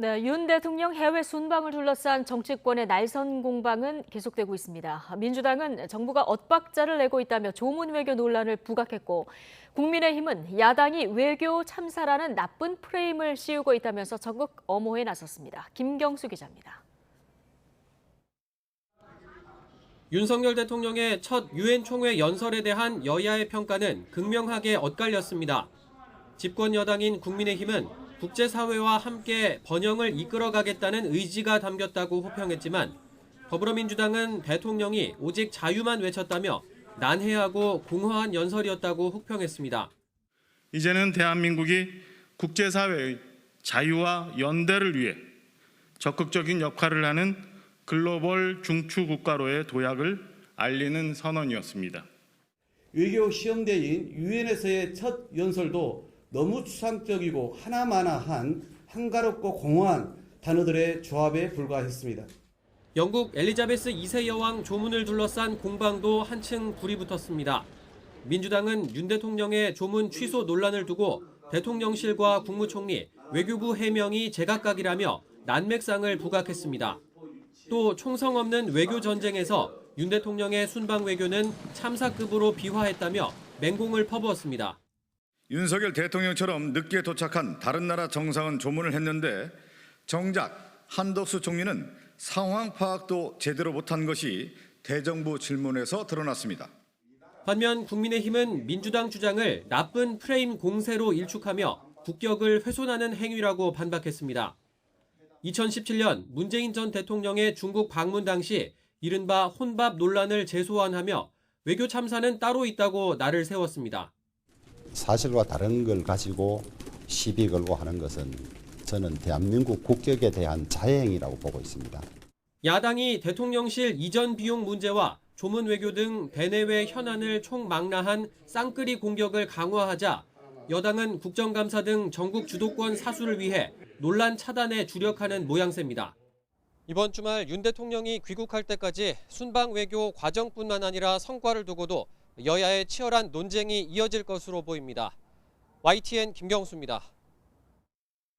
네, 윤 대통령 해외 순방을 둘러싼 정치권의 날선 공방은 계속되고 있습니다. 민주당은 정부가 엇박자를 내고 있다며 조문 외교 논란을 부각했고, 국민의힘은 야당이 외교 참사라는 나쁜 프레임을 씌우고 있다면서 적극 엄호에 나섰습니다. 김경수 기자입니다. 윤석열 대통령의 첫 유엔 총회 연설에 대한 여야의 평가는 극명하게 엇갈렸습니다. 집권 여당인 국민의힘은 국제사회와 함께 번영을 이끌어가겠다는 의지가 담겼다고 호평했지만 더불어민주당은 대통령이 오직 자유만 외쳤다며 난해하고 공허한 연설이었다고 혹평했습니다. 이제는 대한민국이 국제사회의 자유와 연대를 위해 적극적인 역할을 하는 글로벌 중추국가로의 도약을 알리는 선언이었습니다. 외교 시험대인 유엔에서의 첫 연설도 너무 추상적이고 하나마나한 한가롭고 공허한 단어들의 조합에 불과했습니다. 영국 엘리자베스 2세 여왕 조문을 둘러싼 공방도 한층 불이 붙었습니다. 민주당은 윤 대통령의 조문 취소 논란을 두고 대통령실과 국무총리, 외교부 해명이 제각각이라며 난맥상을 부각했습니다. 또 총성 없는 외교 전쟁에서 윤 대통령의 순방 외교는 참사급으로 비화했다며 맹공을 퍼부었습니다. 윤석열 대통령처럼 늦게 도착한 다른 나라 정상은 조문을 했는데 정작 한덕수 총리는 상황 파악도 제대로 못한 것이 대정부 질문에서 드러났습니다. 반면 국민의힘은 민주당 주장을 나쁜 프레임 공세로 일축하며 국격을 훼손하는 행위라고 반박했습니다. 2017년 문재인 전 대통령의 중국 방문 당시 이른바 혼밥 논란을 재소환하며 외교 참사는 따로 있다고 날을 세웠습니다. 사실과 다른 걸 가지고 시비 걸고 하는 것은 저는 대한민국 국격에 대한 자해행위라고 보고 있습니다. 야당이 대통령실 이전 비용 문제와 조문 외교 등 대내외 현안을 총망라한 쌍끌이 공격을 강화하자 여당은 국정감사 등 전국 주도권 사수를 위해 논란 차단에 주력하는 모양새입니다. 이번 주말 윤 대통령이 귀국할 때까지 순방 외교 과정뿐만 아니라 성과를 두고도 여야의 치열한 논쟁이 이어질 것으로 보입니다. YTN 김경수입니다.